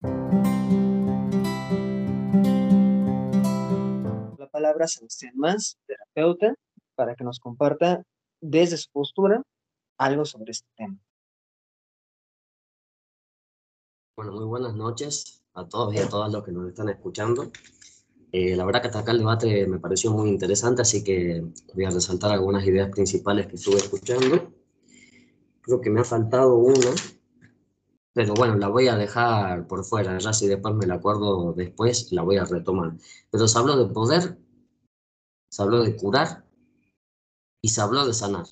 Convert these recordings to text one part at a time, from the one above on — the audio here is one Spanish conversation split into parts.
La palabra a Sebastián Mas, terapeuta, para que nos comparta desde su postura algo sobre este tema. Bueno, muy buenas noches a todos y a todas los que nos están escuchando. La verdad que hasta acá el debate me pareció muy interesante, así que voy a resaltar algunas ideas principales que estuve escuchando. Creo que me ha faltado una, pero bueno, la voy a dejar por fuera, ya si después me la acuerdo después, la voy a retomar. Pero se habló de poder, se habló de curar y se habló de sanar.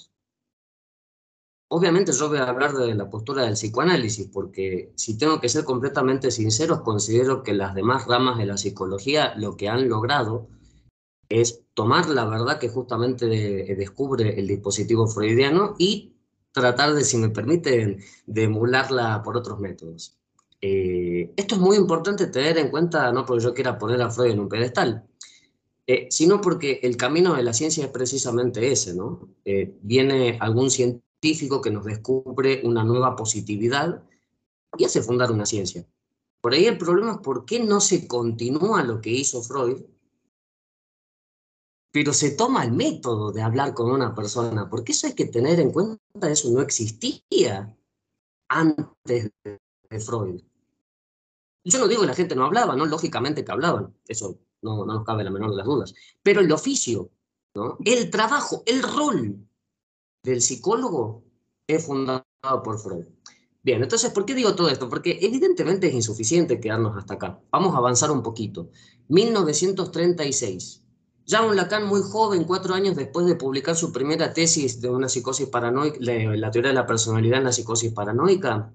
Obviamente yo voy a hablar de la postura del psicoanálisis, porque si tengo que ser completamente sincero, considero que las demás ramas de la psicología lo que han logrado es tomar la verdad que justamente descubre el dispositivo freudiano y tratar de, si me permiten, de emularla por otros métodos. Esto es muy importante tener en cuenta, no porque yo quiera poner a Freud en un pedestal, sino porque el camino de la ciencia es precisamente ese, ¿no? Viene algún científico que nos descubre una nueva positividad y hace fundar una ciencia. Por ahí el problema es por qué no se continúa lo que hizo Freud, pero se toma el método de hablar con una persona, porque eso hay que tener en cuenta, eso no existía antes de Freud. Yo no digo que la gente no hablaba, ¿no? Lógicamente que hablaban, eso no nos cabe la menor de las dudas, pero el oficio, ¿no? El trabajo, el rol del psicólogo es fundado por Freud. Bien, entonces, ¿por qué digo todo esto? Porque evidentemente es insuficiente quedarnos hasta acá. Vamos a avanzar un poquito. 1936. Jean Lacan, muy joven, 4 años después de publicar su primera tesis de una psicosis paranoica, la teoría de la personalidad en la psicosis paranoica,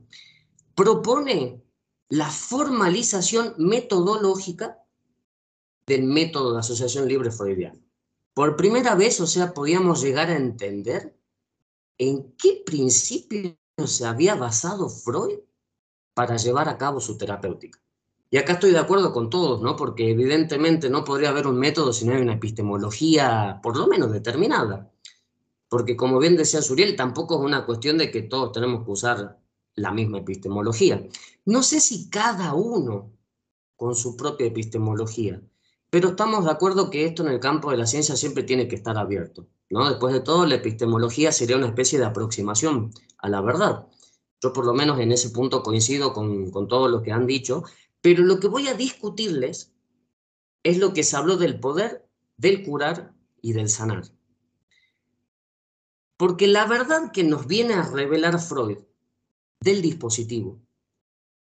propone la formalización metodológica del método de asociación libre freudiano. Por primera vez, o sea, podíamos llegar a entender en qué principio se había basado Freud para llevar a cabo su terapéutica. Y acá estoy de acuerdo con todos, ¿no? Porque evidentemente no podría haber un método si no hay una epistemología, por lo menos determinada. Porque como bien decía Suriel, tampoco es una cuestión de que todos tenemos que usar la misma epistemología. No sé si cada uno con su propia epistemología, pero estamos de acuerdo que esto en el campo de la ciencia siempre tiene que estar abierto, ¿no? Después de todo, la epistemología sería una especie de aproximación a la verdad. Yo por lo menos en ese punto coincido con todo lo que han dicho, pero lo que voy a discutirles es lo que se habló del poder, del curar y del sanar. Porque la verdad que nos viene a revelar Freud del dispositivo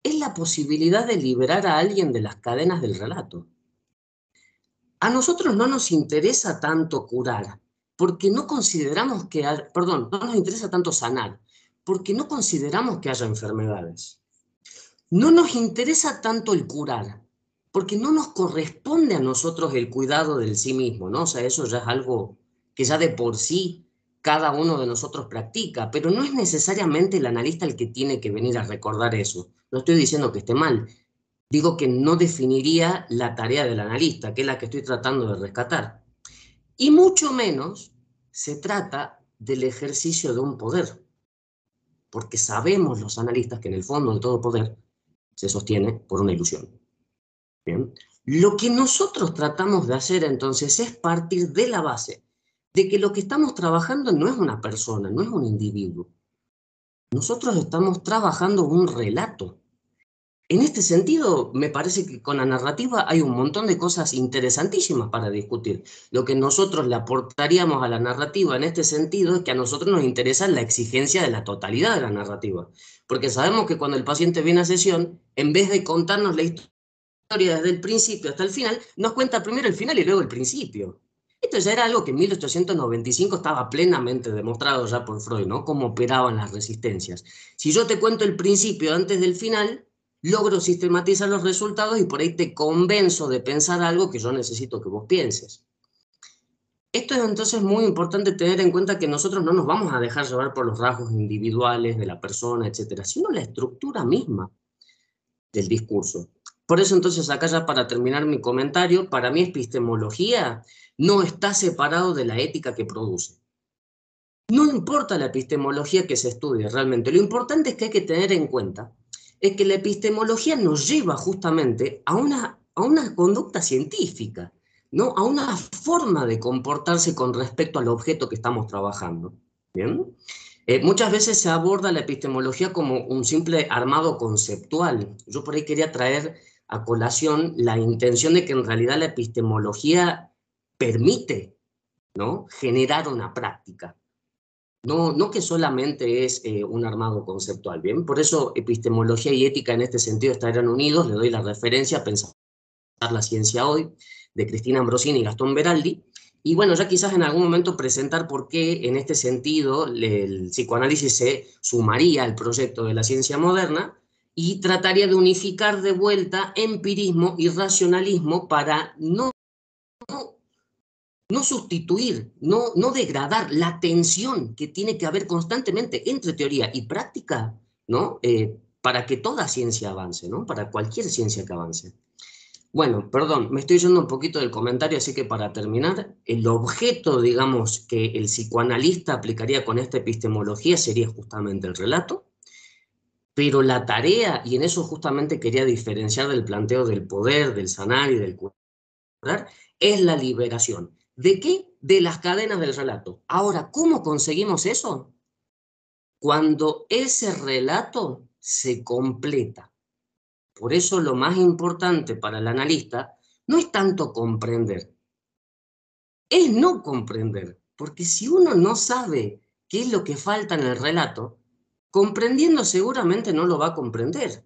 es la posibilidad de liberar a alguien de las cadenas del relato. A nosotros no nos interesa tanto curar, porque no consideramos que, perdón, no nos interesa tanto sanar, porque no consideramos que haya enfermedades. No nos interesa tanto el curar, porque no nos corresponde a nosotros el cuidado del sí mismo, ¿no? O sea, eso ya es algo que ya de por sí cada uno de nosotros practica, pero no es necesariamente el analista el que tiene que venir a recordar eso. No estoy diciendo que esté mal, digo que no definiría la tarea del analista, que es la que estoy tratando de rescatar. Y mucho menos se trata del ejercicio de un poder, porque sabemos los analistas que en el fondo de todo poder se sostiene por una ilusión. ¿Bien? Lo que nosotros tratamos de hacer entonces es partir de la base de que lo que estamos trabajando no es una persona, no es un individuo. Nosotros estamos trabajando un relato. En este sentido, me parece que con la narrativa hay un montón de cosas interesantísimas para discutir. Lo que nosotros le aportaríamos a la narrativa en este sentido es que a nosotros nos interesa la exigencia de la totalidad de la narrativa. Porque sabemos que cuando el paciente viene a sesión, en vez de contarnos la historia desde el principio hasta el final, nos cuenta primero el final y luego el principio. Esto ya era algo que en 1895 estaba plenamente demostrado ya por Freud, ¿no? Cómo operaban las resistencias. Si yo te cuento el principio antes del final, logro sistematizar los resultados y por ahí te convenzo de pensar algo que yo necesito que vos pienses. Esto es entonces muy importante tener en cuenta que nosotros no nos vamos a dejar llevar por los rasgos individuales de la persona, etcétera, sino la estructura misma del discurso. Por eso entonces acá ya para terminar mi comentario, para mí epistemología no está separado de la ética que produce. No importa la epistemología que se estudie realmente, lo importante es que hay que tener en cuenta es que la epistemología nos lleva justamente a una conducta científica, ¿no? A una forma de comportarse con respecto al objeto que estamos trabajando. ¿Bien? Muchas veces se aborda la epistemología como un simple armado conceptual. Yo por ahí quería traer a colación la intención de que en realidad la epistemología permite, ¿no?, generar una práctica. No que solamente es un armado conceptual, ¿bien? Por eso epistemología y ética en este sentido estarán unidos. Le doy la referencia a Pensar la ciencia hoy, de Cristina Ambrosini y Gastón Beraldi. Y bueno, ya quizás en algún momento presentar por qué en este sentido el psicoanálisis se sumaría al proyecto de la ciencia moderna y trataría de unificar de vuelta empirismo y racionalismo para no sustituir, no degradar la tensión que tiene que haber constantemente entre teoría y práctica, ¿no? Para que toda ciencia avance, ¿no? Para cualquier ciencia que avance. Bueno, perdón, me estoy yendo un poquito del comentario, así que para terminar, el objeto, digamos, que el psicoanalista aplicaría con esta epistemología sería justamente el relato, pero la tarea, y en eso justamente quería diferenciar del planteo del poder, del sanar y del curar, es la liberación. ¿De qué? De las cadenas del relato. Ahora, ¿cómo conseguimos eso? Cuando ese relato se completa. Por eso lo más importante para el analista no es tanto comprender, es no comprender. Porque si uno no sabe qué es lo que falta en el relato, comprendiendo seguramente no lo va a comprender.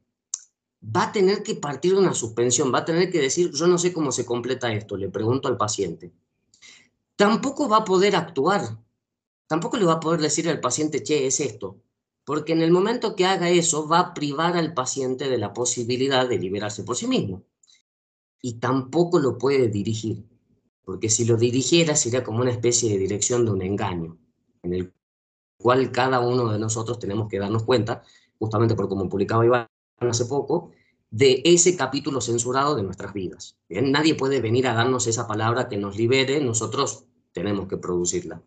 Va a tener que partir de una suspensión, va a tener que decir, yo no sé cómo se completa esto, le pregunto al paciente. Tampoco va a poder actuar, tampoco le va a poder decir al paciente, che, es esto, porque en el momento que haga eso va a privar al paciente de la posibilidad de liberarse por sí mismo. Y tampoco lo puede dirigir, porque si lo dirigiera sería como una especie de dirección de un engaño, en el cual cada uno de nosotros tenemos que darnos cuenta, justamente por como publicaba Iván hace poco, de ese capítulo censurado de nuestras vidas. ¿Bien? Nadie puede venir a darnos esa palabra que nos libere, nosotros tenemos que producirla.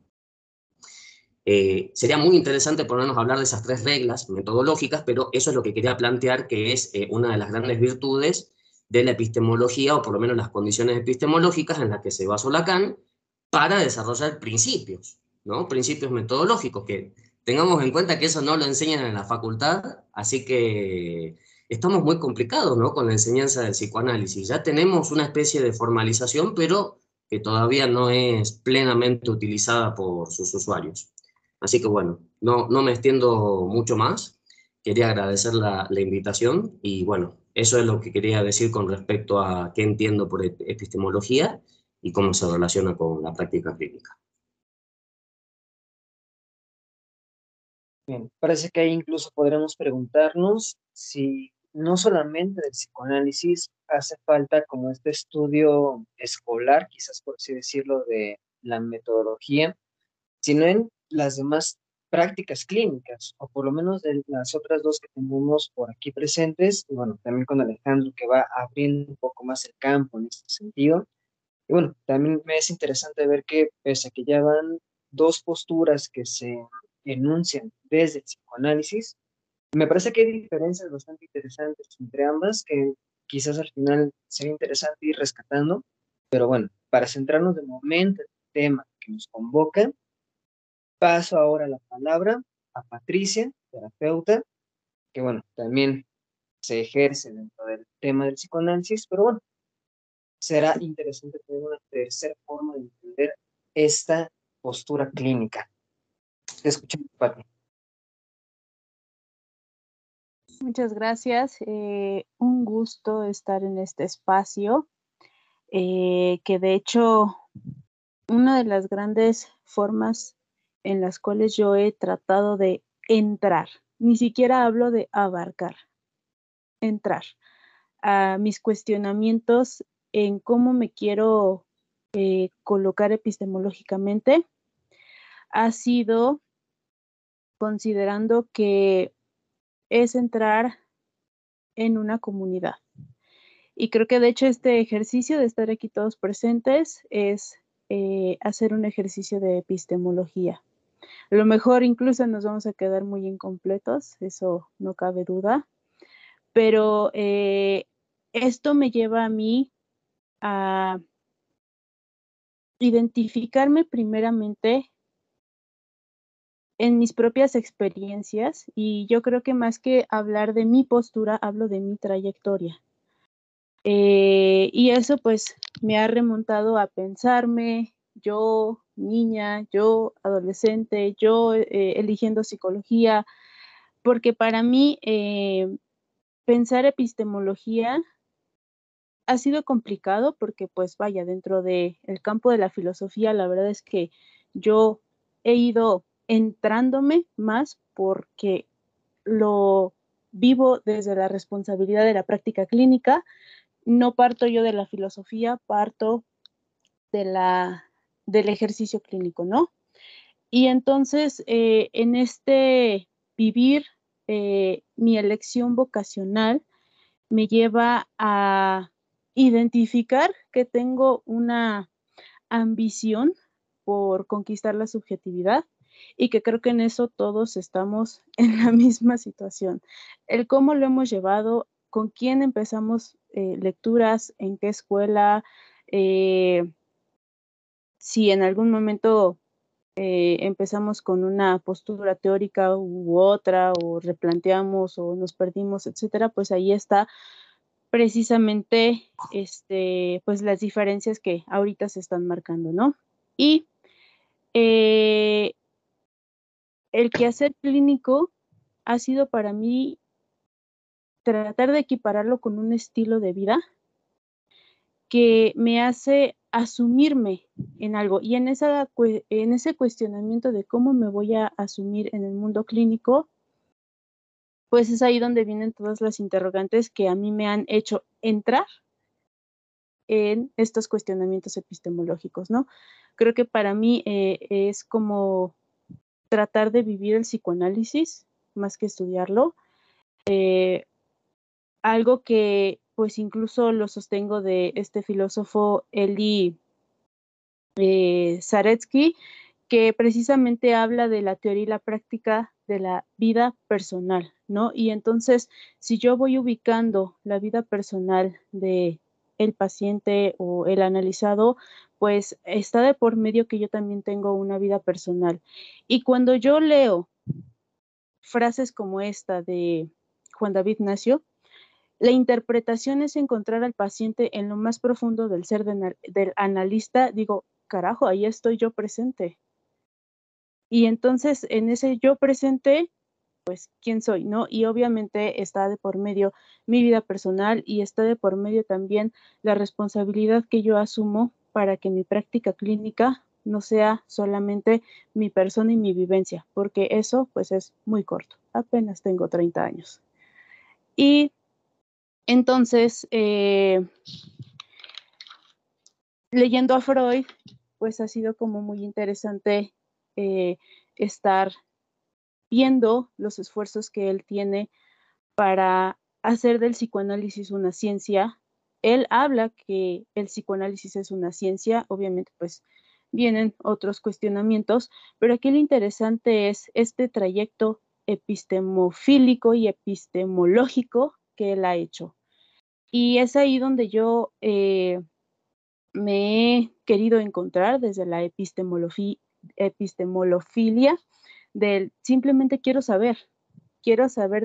Sería muy interesante ponernos a hablar de esas tres reglas metodológicas, pero eso es lo que quería plantear, que es una de las grandes virtudes de la epistemología, o por lo menos las condiciones epistemológicas en las que se basó Lacan para desarrollar principios, ¿no? Principios metodológicos, que tengamos en cuenta que eso no lo enseñan en la facultad, así que estamos muy complicados, ¿no?, con la enseñanza del psicoanálisis. Ya tenemos una especie de formalización, pero que todavía no es plenamente utilizada por sus usuarios. Así que bueno, no me extiendo mucho más. Quería agradecer la invitación y bueno, eso es lo que quería decir con respecto a qué entiendo por epistemología y cómo se relaciona con la práctica clínica. Bien, parece que ahí incluso podremos preguntarnos si no solamente del psicoanálisis hace falta como este estudio escolar, quizás por así decirlo, de la metodología, sino en las demás prácticas clínicas, o por lo menos de las otras dos que tenemos por aquí presentes, y bueno, también con Alejandro que va abriendo un poco más el campo en este sentido. Y bueno, también me es interesante ver que pese a que ya van dos posturas que se enuncian desde el psicoanálisis, me parece que hay diferencias bastante interesantes entre ambas que quizás al final sería interesante ir rescatando, pero bueno, para centrarnos de momento en el tema que nos convoca, paso ahora la palabra a Patricia, terapeuta, que bueno, también se ejerce dentro del tema del psicoanálisis, pero bueno, será interesante tener una tercera forma de entender esta postura clínica. Te escuchamos, Pati. Muchas gracias. Un gusto estar en este espacio, que de hecho una de las grandes formas en las cuales yo he tratado de entrar, ni siquiera hablo de abarcar, entrar a mis cuestionamientos en cómo me quiero colocar epistemológicamente, ha sido considerando que es entrar en una comunidad. Y creo que de hecho este ejercicio de estar aquí todos presentes es hacer un ejercicio de epistemología. A lo mejor incluso nos vamos a quedar muy incompletos, eso no cabe duda, pero esto me lleva a mí a identificarme primeramente en mis propias experiencias, y yo creo que más que hablar de mi postura, hablo de mi trayectoria. Y eso pues me ha remontado a pensarme, yo niña, yo adolescente, yo eligiendo psicología, porque para mí pensar epistemología ha sido complicado porque pues vaya, dentro del campo de la filosofía, la verdad es que yo he ido entrándome más porque lo vivo desde la responsabilidad de la práctica clínica. No parto yo de la filosofía, parto de del ejercicio clínico, ¿no? Y entonces, en este vivir mi elección vocacional me lleva a identificar que tengo una ambición por conquistar la subjetividad y que creo que en eso todos estamos en la misma situación. El cómo lo hemos llevado, con quién empezamos lecturas, en qué escuela, si en algún momento empezamos con una postura teórica u otra, o replanteamos o nos perdimos, etcétera, pues ahí está precisamente pues las diferencias que ahorita se están marcando, ¿no? Y el quehacer clínico ha sido para mí tratar de equipararlo con un estilo de vida que me hace asumirme en algo, y en ese cuestionamiento de cómo me voy a asumir en el mundo clínico, pues es ahí donde vienen todas las interrogantes que a mí me han hecho entrar en estos cuestionamientos epistemológicos, ¿no? Creo que para mí es como tratar de vivir el psicoanálisis más que estudiarlo. Algo que pues incluso lo sostengo de este filósofo Eli Zaretsky, que precisamente habla de la teoría y la práctica de la vida personal, ¿no? Y entonces, si yo voy ubicando la vida personal de el paciente o el analizado, pues está de por medio que yo también tengo una vida personal. Y cuando yo leo frases como esta de Juan David Nacio, la interpretación es encontrar al paciente en lo más profundo del ser del analista. Digo, carajo, ahí estoy yo presente. Y entonces, en ese yo presente, pues, ¿quién soy, no? Y obviamente está de por medio mi vida personal, y está de por medio también la responsabilidad que yo asumo para que mi práctica clínica no sea solamente mi persona y mi vivencia, porque eso, pues, es muy corto. Apenas tengo 30 años. Y entonces, leyendo a Freud, pues ha sido como muy interesante estar viendo los esfuerzos que él tiene para hacer del psicoanálisis una ciencia. Él habla que el psicoanálisis es una ciencia, obviamente pues vienen otros cuestionamientos, pero aquí lo interesante es este trayecto epistemofílico y epistemológico que él ha hecho. Y es ahí donde yo me he querido encontrar desde la epistemolofilia, del simplemente quiero saber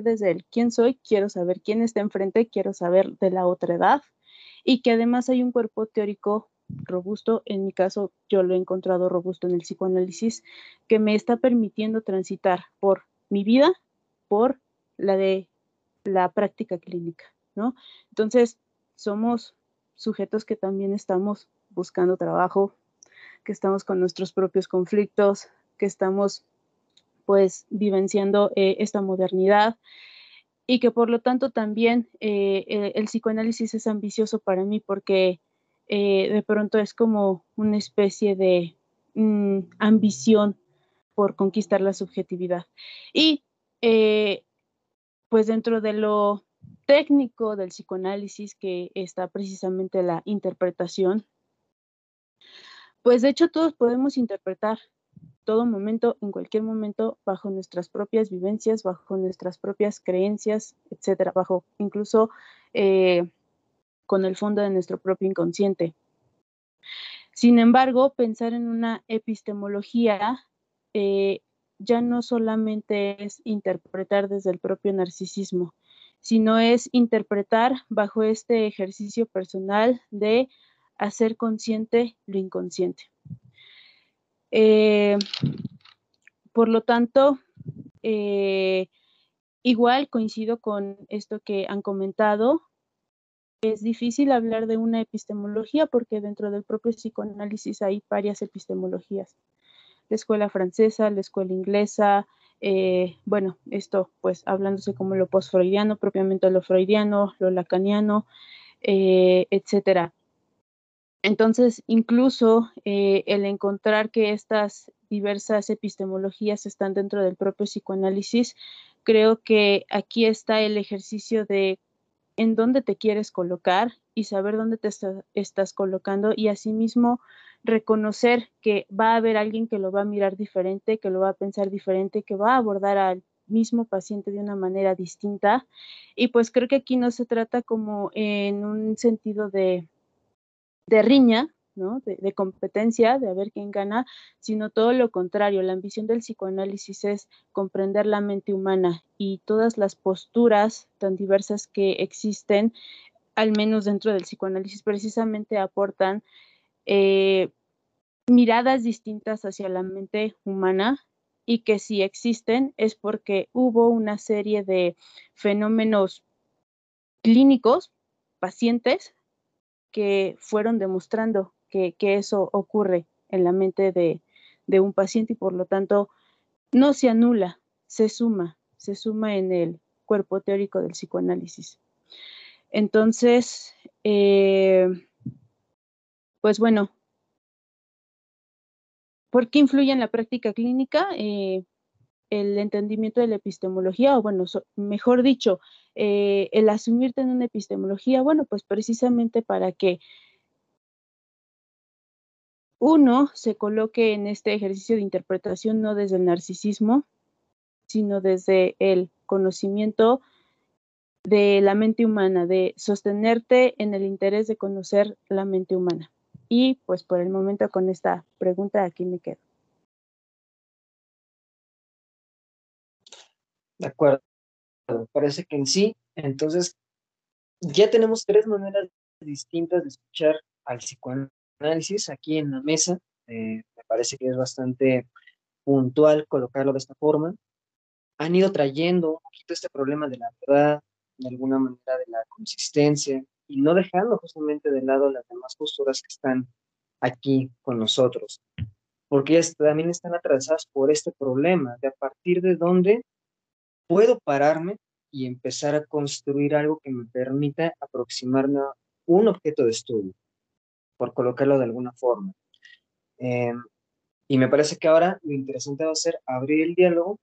desde el quién soy, quiero saber quién está enfrente, quiero saber de la otra edad, y que además hay un cuerpo teórico robusto. En mi caso, yo lo he encontrado robusto en el psicoanálisis, que me está permitiendo transitar por mi vida, por la de la práctica clínica, ¿no? Entonces, somos sujetos que también estamos buscando trabajo, que estamos con nuestros propios conflictos, que estamos pues vivenciando esta modernidad, y que por lo tanto también el psicoanálisis es ambicioso para mí, porque de pronto es como una especie de ambición por conquistar la subjetividad. Y pues dentro de lo técnico del psicoanálisis, que está precisamente la interpretación, pues de hecho todos podemos interpretar, todo momento, en cualquier momento, bajo nuestras propias vivencias, bajo nuestras propias creencias, etcétera, bajo incluso con el fondo de nuestro propio inconsciente. Sin embargo, pensar en una epistemología ya no solamente es interpretar desde el propio narcisismo, sino es interpretar bajo este ejercicio personal de hacer consciente lo inconsciente. Por lo tanto, igual coincido con esto que han comentado. Es difícil hablar de una epistemología porque dentro del propio psicoanálisis hay varias epistemologías. La escuela francesa, la escuela inglesa, bueno, esto pues hablándose como lo post-freudiano, propiamente lo freudiano, lo lacaniano, etcétera. Entonces, incluso el encontrar que estas diversas epistemologías están dentro del propio psicoanálisis, creo que aquí está el ejercicio de en dónde te quieres colocar y saber dónde te estás colocando y asimismo reconocer que va a haber alguien que lo va a mirar diferente, que lo va a pensar diferente, que va a abordar al mismo paciente de una manera distinta. Y pues creo que aquí no se trata como en un sentido de riña, ¿no? De competencia, de a ver quién gana, sino todo lo contrario. La ambición del psicoanálisis es comprender la mente humana y todas las posturas tan diversas que existen, al menos dentro del psicoanálisis, precisamente aportan miradas distintas hacia la mente humana y que si existen es porque hubo una serie de fenómenos clínicos, pacientes, que fueron demostrando que eso ocurre en la mente de un paciente y por lo tanto no se anula, se suma en el cuerpo teórico del psicoanálisis. Entonces, pues bueno, ¿por qué influye en la práctica clínica? El entendimiento de la epistemología, o bueno, mejor dicho, el asumirte en una epistemología, bueno, pues precisamente para que uno se coloque en este ejercicio de interpretación no desde el narcisismo, sino desde el conocimiento de la mente humana, de sostenerte en el interés de conocer la mente humana. Y pues por el momento con esta pregunta aquí me quedo. De acuerdo, parece que en sí, entonces ya tenemos tres maneras distintas de escuchar al psicoanálisis aquí en la mesa. Me parece que es bastante puntual colocarlo de esta forma. Han ido trayendo un poquito este problema de la verdad, de alguna manera de la consistencia, y no dejando justamente de lado las demás posturas que están aquí con nosotros, porque ellas también están atravesadas por este problema de a partir de dónde puedo pararme y empezar a construir algo que me permita aproximarme a un objeto de estudio, por colocarlo de alguna forma. Eh, y me parece que ahora lo interesante va a ser abrir el diálogo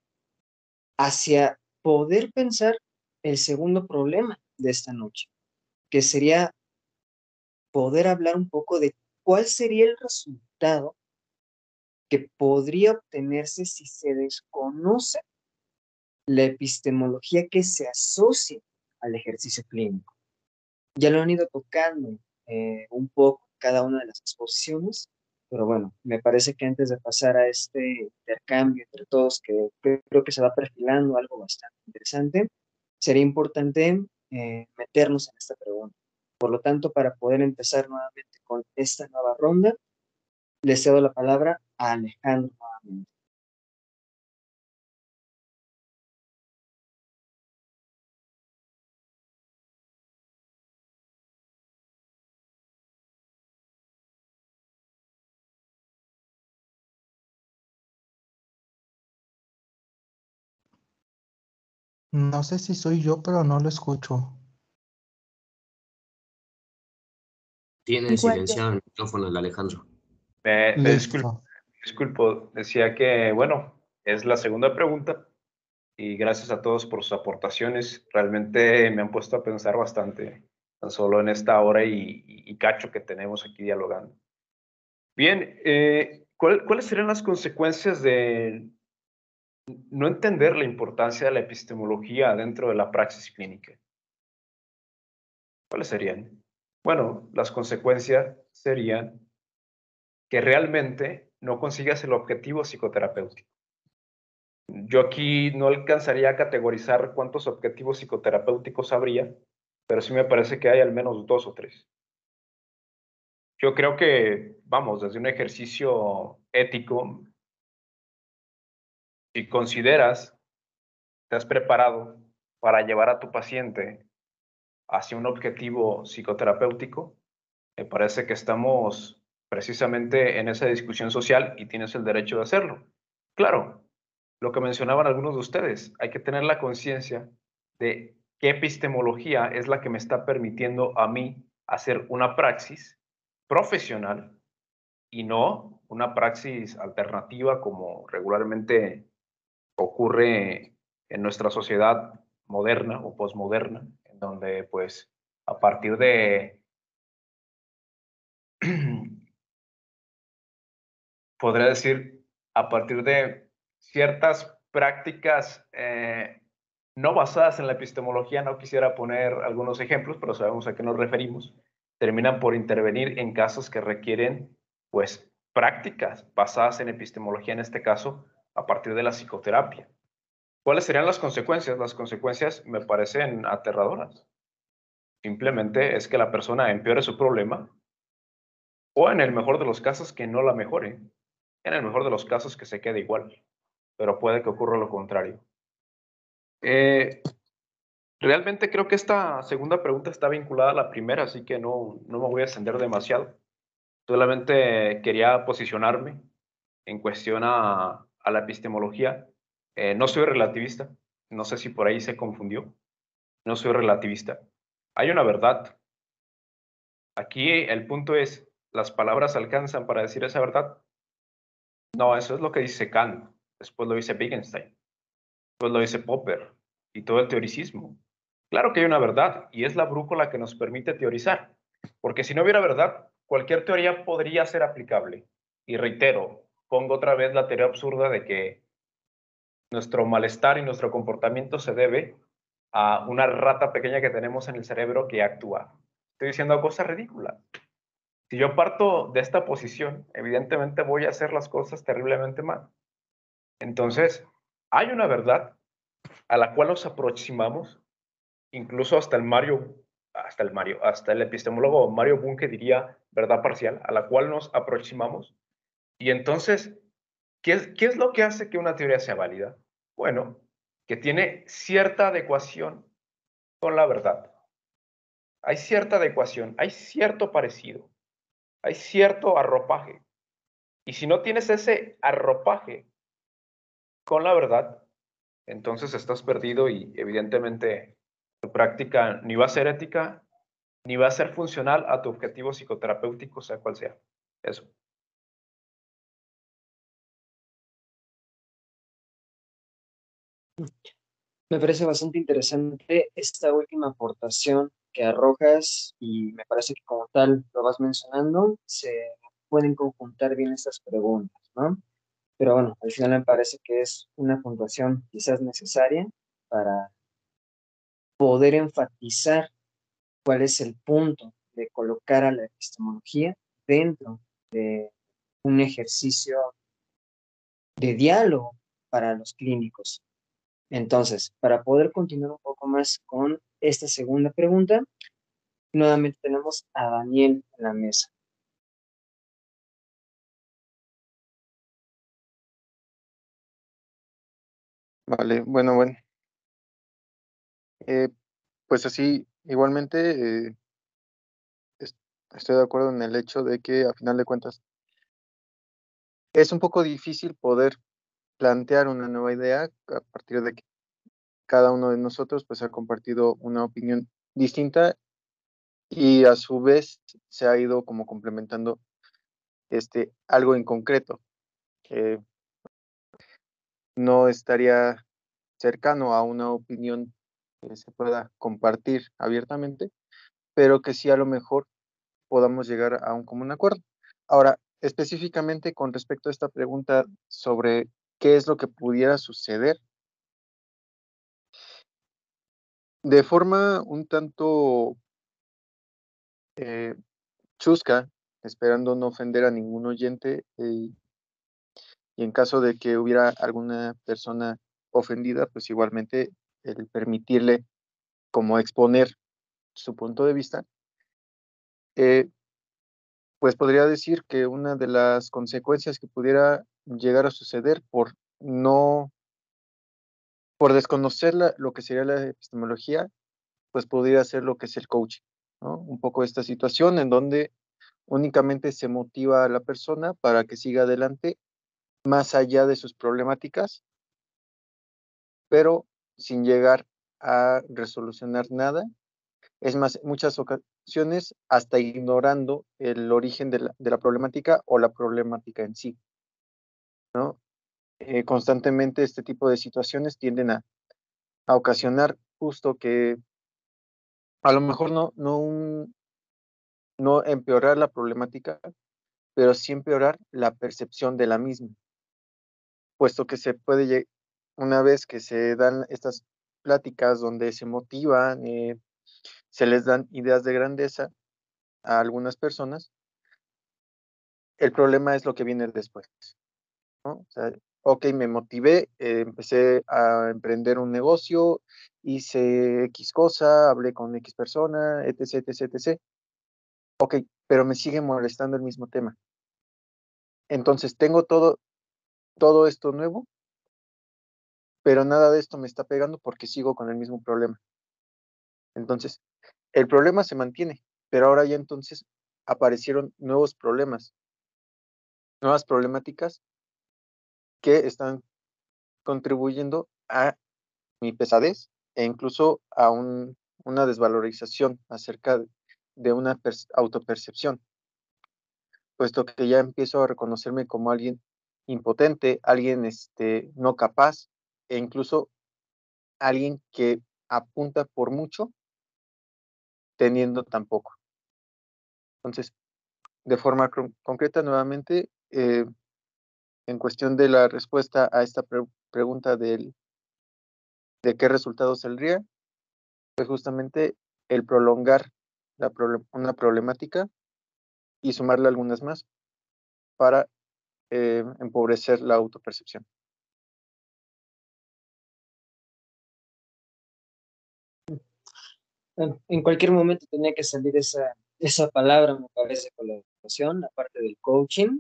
hacia poder pensar el segundo problema de esta noche, que sería poder hablar un poco de cuál sería el resultado que podría obtenerse si se desconoce la epistemología que se asocia al ejercicio clínico. Ya lo han ido tocando un poco cada una de las exposiciones, pero bueno, me parece que antes de pasar a este intercambio entre todos, que creo que se va perfilando algo bastante interesante, sería importante meternos en esta pregunta. Por lo tanto, para poder empezar nuevamente con esta nueva ronda, le cedo la palabra a Alejandro nuevamente. No sé si soy yo, pero no lo escucho. Tiene Igual yo. silenciado el micrófono el Alejandro. Me Listo. disculpo, decía que, bueno, es la segunda pregunta y gracias a todos por sus aportaciones. Realmente me han puesto a pensar bastante, tan solo en esta hora y cacho que tenemos aquí dialogando. Bien, ¿Cuáles serían las consecuencias de no entender la importancia de la epistemología dentro de la praxis clínica? ¿Cuáles serían? Bueno, las consecuencias serían que realmente no consigas el objetivo psicoterapéutico. Yo aquí no alcanzaría a categorizar cuántos objetivos psicoterapéuticos habría, pero sí me parece que hay al menos 2 o 3. Yo creo que, vamos, desde un ejercicio ético, si consideras, te has preparado para llevar a tu paciente hacia un objetivo psicoterapéutico, me parece que estamos precisamente en esa discusión social y tienes el derecho de hacerlo. Claro, lo que mencionaban algunos de ustedes, hay que tener la conciencia de qué epistemología es la que me está permitiendo a mí hacer una praxis profesional y no una praxis alternativa como regularmente ocurre en nuestra sociedad moderna o posmoderna, en donde pues a partir de, podría decir, a partir de ciertas prácticas no basadas en la epistemología, no quisiera poner algunos ejemplos, pero sabemos a qué nos referimos, terminan por intervenir en casos que requieren pues prácticas basadas en epistemología, en este caso, a partir de la psicoterapia. ¿Cuáles serían las consecuencias? Las consecuencias me parecen aterradoras. Simplemente es que la persona empeore su problema o en el mejor de los casos que no la mejore. En el mejor de los casos que se quede igual. Pero puede que ocurra lo contrario. Realmente creo que esta segunda pregunta está vinculada a la primera, así que no me voy a extender demasiado. Solamente quería posicionarme en cuestión a la epistemología. No soy relativista. No sé si por ahí se confundió. No soy relativista. Hay una verdad. Aquí el punto es, ¿las palabras alcanzan para decir esa verdad? No, eso es lo que dice Kant. Después lo dice Wittgenstein. Después lo dice Popper. Y todo el teoricismo. Claro que hay una verdad y es la brújula que nos permite teorizar. Porque si no hubiera verdad, cualquier teoría podría ser aplicable. Y reitero, pongo otra vez la teoría absurda de que nuestro malestar y nuestro comportamiento se debe a una rata pequeña que tenemos en el cerebro que actúa. Estoy diciendo cosas ridículas. Si yo parto de esta posición, evidentemente voy a hacer las cosas terriblemente mal. Entonces, hay una verdad a la cual nos aproximamos, incluso hasta el epistemólogo Mario Bunge diría verdad parcial, a la cual nos aproximamos. Y entonces, ¿qué es lo que hace que una teoría sea válida? Bueno, que tiene cierta adecuación con la verdad. Hay cierta adecuación, hay cierto parecido, hay cierto arropaje. Y si no tienes ese arropaje con la verdad, entonces estás perdido y evidentemente tu práctica ni va a ser ética, ni va a ser funcional a tu objetivo psicoterapéutico, sea cual sea. Eso. Me parece bastante interesante esta última aportación que arrojas y me parece que como tal lo vas mencionando, se pueden conjuntar bien estas preguntas, ¿no? Pero bueno, al final me parece que es una puntuación quizás necesaria para poder enfatizar cuál es el punto de colocar a la epistemología dentro de un ejercicio de diálogo para los clínicos. Entonces, para poder continuar un poco más con esta segunda pregunta, nuevamente tenemos a Daniel en la mesa. Vale, bueno. Eh, pues así, igualmente, es- estoy de acuerdo en el hecho de que a final de cuentas es un poco difícil poder plantear una nueva idea a partir de que cada uno de nosotros pues ha compartido una opinión distinta y a su vez se ha ido como complementando algo en concreto que no estaría cercano a una opinión que se pueda compartir abiertamente, pero que sí a lo mejor podamos llegar a un común acuerdo. Ahora, específicamente con respecto a esta pregunta sobre qué es lo que pudiera suceder, de forma un tanto chusca, esperando no ofender a ningún oyente, y en caso de que hubiera alguna persona ofendida, pues igualmente el permitirle como exponer su punto de vista, eh, pues podría decir que una de las consecuencias que pudiera llegar a suceder por desconocer lo que sería la epistemología, pues podría ser lo que es el coaching, ¿no? Un poco esta situación en donde únicamente se motiva a la persona para que siga adelante más allá de sus problemáticas, pero sin llegar a resolucionar nada. Es más, en muchas ocasiones hasta ignorando el origen de la problemática o la problemática en sí, ¿no? Constantemente este tipo de situaciones tienden a ocasionar justo que a lo mejor no empeorar la problemática, pero sí empeorar la percepción de la misma, puesto que se puede, una vez que se dan estas pláticas donde se motivan, se les dan ideas de grandeza a algunas personas, el problema es lo que viene después, ¿no? O sea, ok, me motivé, empecé a emprender un negocio, hice X cosa, hablé con X persona, etc, etc, etc. Ok, pero me sigue molestando el mismo tema. Entonces tengo todo esto nuevo, pero nada de esto me está pegando porque sigo con el mismo problema. Entonces, el problema se mantiene, pero ahora ya entonces aparecieron nuevos problemas, nuevas problemáticas que están contribuyendo a mi pesadez e incluso a una desvalorización acerca de una autopercepción, puesto que ya empiezo a reconocerme como alguien impotente, alguien no capaz e incluso alguien que apunta por mucho teniendo tan poco. Entonces, de forma concreta, nuevamente, en cuestión de la respuesta a esta pregunta de qué resultado saldría, pues justamente el prolongar una problemática y sumarle algunas más para empobrecer la autopercepción. En cualquier momento tenía que salir esa palabra, me parece, colaboración, aparte del coaching.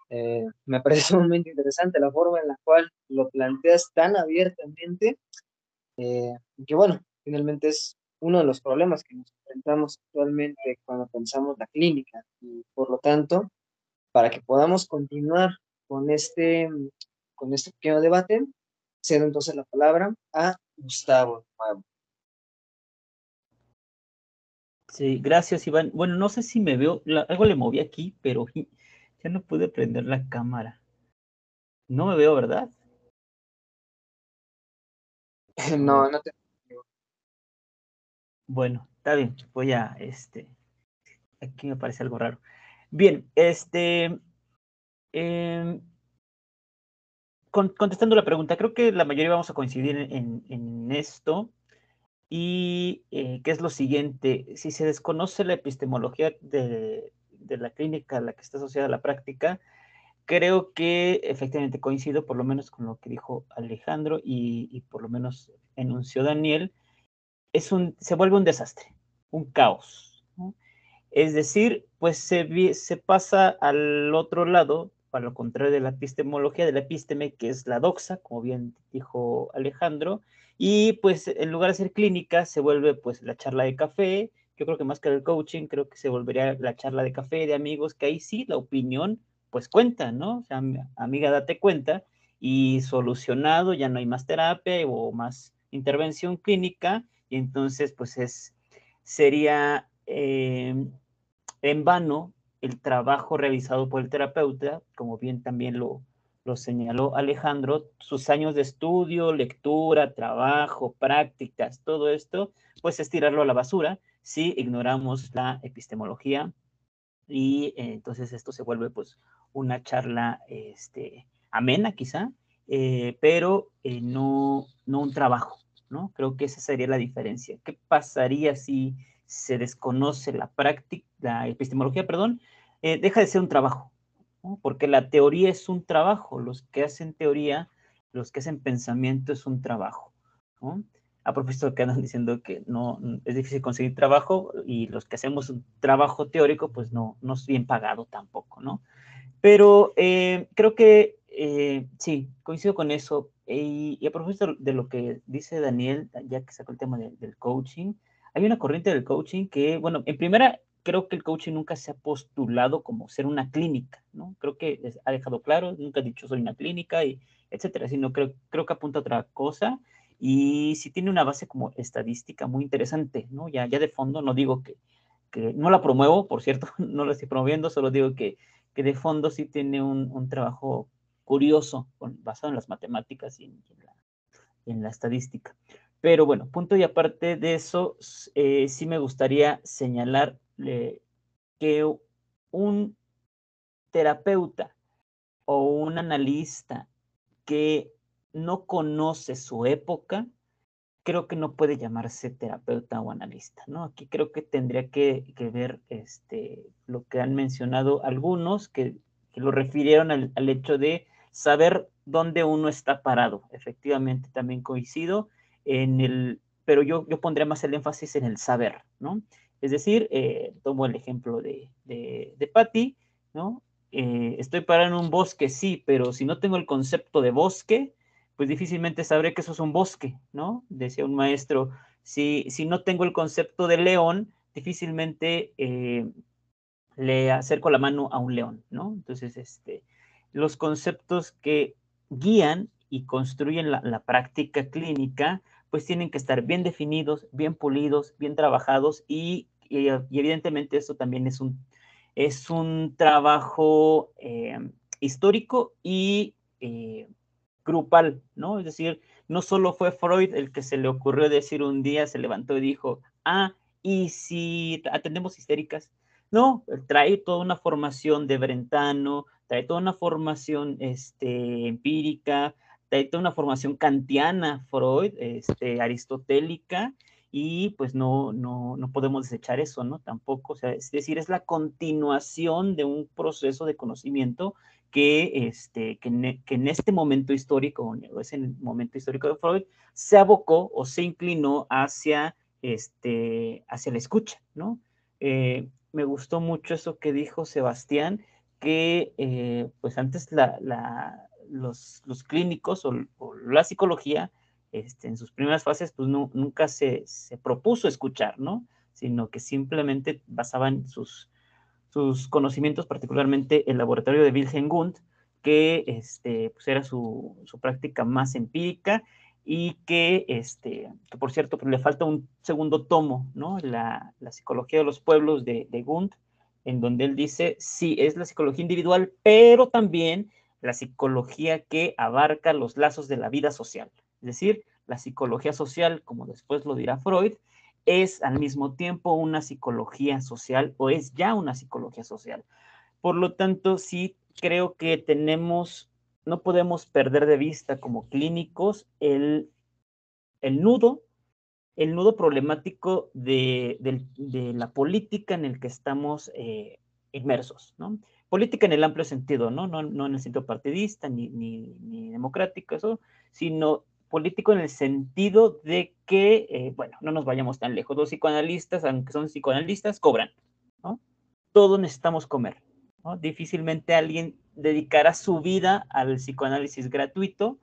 Me parece sumamente interesante la forma en la cual lo planteas tan abiertamente, que bueno, finalmente es uno de los problemas que nos enfrentamos actualmente cuando pensamos la clínica. Y por lo tanto, para que podamos continuar con con este pequeño debate, cedo entonces la palabra a Gustavo. Sí, gracias, Iván. Bueno, no sé si me veo, algo le moví aquí, pero ya no pude prender la cámara. No me veo, ¿verdad? No, no te... Bueno, está bien, voy a, aquí me parece algo raro. Bien, contestando la pregunta, creo que la mayoría vamos a coincidir en esto. Y ¿qué es lo siguiente? Si se desconoce la epistemología de la clínica a la que está asociada la práctica, creo que efectivamente coincido por lo menos con lo que dijo Alejandro y por lo menos enunció Daniel, se vuelve un desastre, un caos, ¿no? Es decir, pues se pasa al otro lado, a lo contrario de la epistemología, de la epísteme, que es la doxa, como bien dijo Alejandro, y pues en lugar de ser clínica, se vuelve pues la charla de café. Yo creo que más que el coaching, creo que se volvería la charla de café de amigos, que ahí sí la opinión pues cuenta, ¿no? O sea, amiga, date cuenta, y solucionado, ya no hay más terapia o más intervención clínica, y entonces pues sería en vano el trabajo realizado por el terapeuta, como bien también lo señaló Alejandro, sus años de estudio, lectura, trabajo, prácticas, todo esto, pues es tirarlo a la basura si ignoramos la epistemología y entonces esto se vuelve pues una charla amena quizá, pero no un trabajo, ¿no? Creo que esa sería la diferencia. ¿Qué pasaría si se desconoce la práctica, la epistemología, perdón? Deja de ser un trabajo, ¿no? Porque la teoría es un trabajo, los que hacen teoría, los que hacen pensamiento es un trabajo, ¿no? A propósito que andan diciendo que no es difícil conseguir trabajo y los que hacemos un trabajo teórico, pues no es bien pagado tampoco, ¿no? Pero creo que sí, coincido con eso. Y a propósito de lo que dice Daniel, ya que sacó el tema del coaching, hay una corriente del coaching que, bueno, en primera, creo que el coaching nunca se ha postulado como ser una clínica, ¿no? Creo que ha dejado claro, nunca ha dicho soy una clínica, y etcétera, sino creo que apunta a otra cosa. Y sí tiene una base como estadística muy interesante, ¿no? Ya de fondo, no digo que no la promuevo, por cierto, no la estoy promoviendo, solo digo que de fondo sí tiene un trabajo curioso basado en las matemáticas y en la estadística. Pero bueno, punto y aparte de eso, sí me gustaría señalar que un terapeuta o un analista que no conoce su época, creo que no puede llamarse terapeuta o analista, ¿no? Aquí creo que tendría que ver lo que han mencionado algunos, que lo refirieron al hecho de saber dónde uno está parado. Efectivamente, también coincido pero yo pondría más el énfasis en el saber, ¿no? Es decir, tomo el ejemplo de Patty, ¿no? Estoy parado en un bosque, sí, pero si no tengo el concepto de bosque, pues difícilmente sabré que eso es un bosque, ¿no? Decía un maestro, si no tengo el concepto de león, difícilmente le acerco la mano a un león, ¿no? Entonces, los conceptos que guían y construyen la práctica clínica, pues tienen que estar bien definidos, bien pulidos, bien trabajados y evidentemente eso también es un trabajo histórico y grupal, ¿no? Es decir, no solo fue Freud el que se le ocurrió decir un día, se levantó y dijo, ¿y si atendemos histéricas? No, trae toda una formación de Brentano, trae toda una formación empírica, trae toda una formación kantiana, Freud, aristotélica, y pues no podemos desechar eso, ¿no? Tampoco, o sea, es decir, es la continuación de un proceso de conocimiento que en este momento histórico, o es en el momento histórico de Freud, se abocó o se inclinó hacia la escucha, ¿no? Me gustó mucho eso que dijo Sebastián, que pues antes los clínicos o la psicología, en sus primeras fases, pues nunca se propuso escuchar, ¿no? Sino que simplemente basaban sus conocimientos, particularmente el laboratorio de Wilhelm Wundt, que pues era su práctica más empírica y que por cierto, pues le falta un segundo tomo, ¿no? La psicología de los pueblos de Wundt, en donde él dice, sí, es la psicología individual, pero también la psicología que abarca los lazos de la vida social. Es decir, la psicología social, como después lo dirá Freud, es al mismo tiempo una psicología social o es ya una psicología social. Por lo tanto, sí creo que no podemos perder de vista como clínicos el nudo problemático de la política en el que estamos inmersos, ¿no? Política en el amplio sentido, ¿no? No en el sentido partidista ni democrático, eso, sino político en el sentido de que, bueno, no nos vayamos tan lejos. Los psicoanalistas, aunque son psicoanalistas, cobran, ¿no? Todos necesitamos comer, ¿no? Difícilmente alguien dedicará su vida al psicoanálisis gratuito,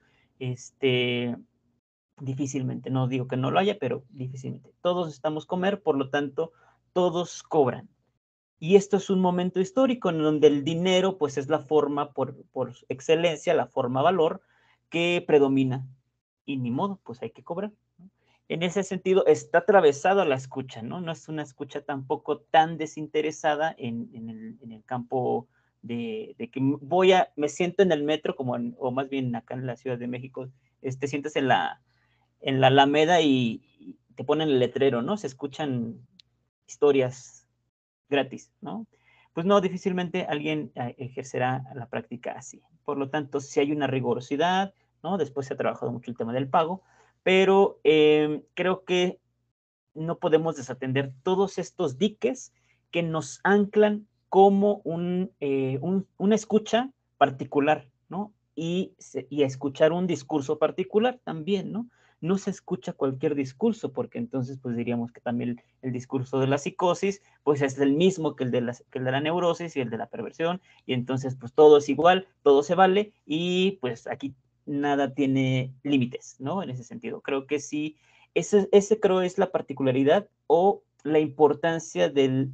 difícilmente, no digo que no lo haya, pero difícilmente. Todos necesitamos comer, por lo tanto, todos cobran. Y esto es un momento histórico en donde el dinero, pues, es la forma por excelencia, la forma valor que predomina. Y ni modo, pues hay que cobrar, ¿no? En ese sentido, está atravesada la escucha, ¿no? No es una escucha tampoco tan desinteresada en el campo de que me siento en el metro, o más bien acá en la Ciudad de México, sientes en la Alameda y te ponen el letrero, ¿no? Se escuchan historias gratis, ¿no? pues no, difícilmente alguien ejercerá la práctica así. Por lo tanto, si hay una rigurosidad, ¿no? Después se ha trabajado mucho el tema del pago, pero creo que no podemos desatender todos estos diques que nos anclan como una escucha particular, ¿no? Y escuchar un discurso particular también, ¿no? No se escucha cualquier discurso, porque entonces pues diríamos que también el discurso de la psicosis pues es el mismo que el de la neurosis y el de la perversión, y entonces pues todo es igual, todo se vale, y pues aquí nada tiene límites, ¿no? En ese sentido, creo que sí, ese creo es la particularidad o la importancia del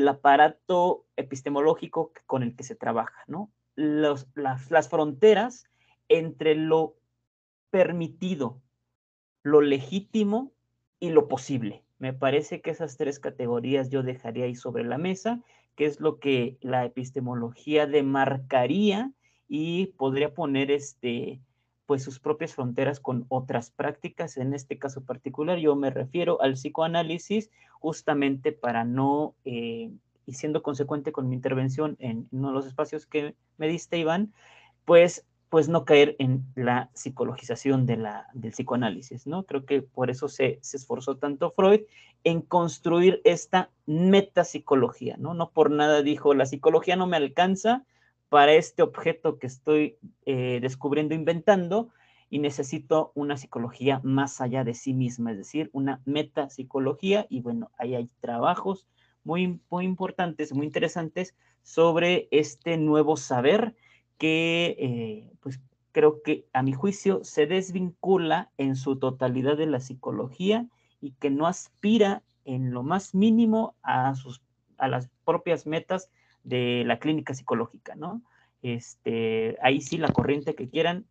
aparato epistemológico con el que se trabaja, ¿no? Las fronteras entre lo permitido, lo legítimo y lo posible. Me parece que esas tres categorías yo dejaría ahí sobre la mesa, que es lo que la epistemología demarcaría y podría poner pues sus propias fronteras con otras prácticas. En este caso particular yo me refiero al psicoanálisis, justamente para no, y siendo consecuente con mi intervención en uno de los espacios que me diste, Iván, pues no caer en la psicologización del psicoanálisis, ¿no? Creo que por eso se esforzó tanto Freud en construir esta metapsicología, ¿no? No por nada dijo, la psicología no me alcanza para este objeto que estoy descubriendo, inventando, y necesito una psicología más allá de sí misma, es decir, una metapsicología, y bueno, ahí hay trabajos muy, muy importantes, muy interesantes sobre este nuevo saber que pues creo que a mi juicio se desvincula en su totalidad de la psicología y que no aspira en lo más mínimo a las propias metas de la clínica psicológica, ¿no? Ahí sí la corriente que quieran,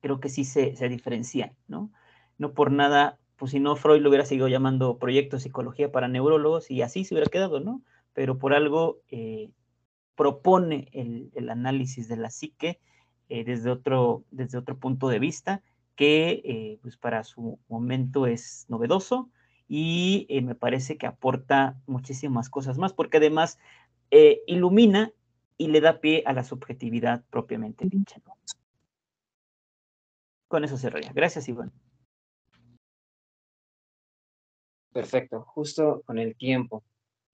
creo que sí se diferencian, ¿no? No por nada, pues si no, Freud lo hubiera seguido llamando proyecto de psicología para neurólogos y así se hubiera quedado, ¿no? Pero por algo propone el análisis de la psique desde otro punto de vista que pues para su momento es novedoso y me parece que aporta muchísimas cosas más, porque además ilumina y le da pie a la subjetividad propiamente dicha, ¿no? Con eso cerraría. Gracias, Iván. Perfecto, justo con el tiempo.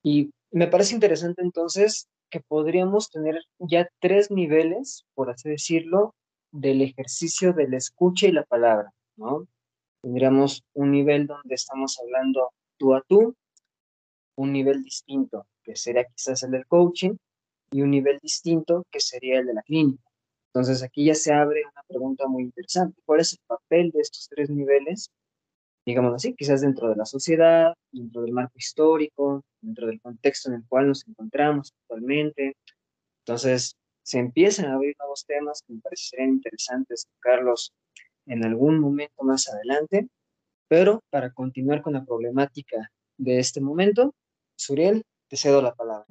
Y me parece interesante entonces que podríamos tener ya 3 niveles, por así decirlo, del ejercicio de la escucha y la palabra, ¿no? Tendríamos un nivel donde estamos hablando tú a tú, un nivel distinto, que sería quizás el del coaching, y un nivel distinto, que sería el de la clínica. Entonces aquí ya se abre una pregunta muy interesante. ¿Cuál es el papel de estos 3 niveles, digamos así, quizás dentro de la sociedad, dentro del marco histórico, dentro del contexto en el cual nos encontramos actualmente? Entonces, se empiezan a abrir nuevos temas que me parecerían interesantes tocarlos en algún momento más adelante, pero para continuar con la problemática de este momento, Suriel, te cedo la palabra.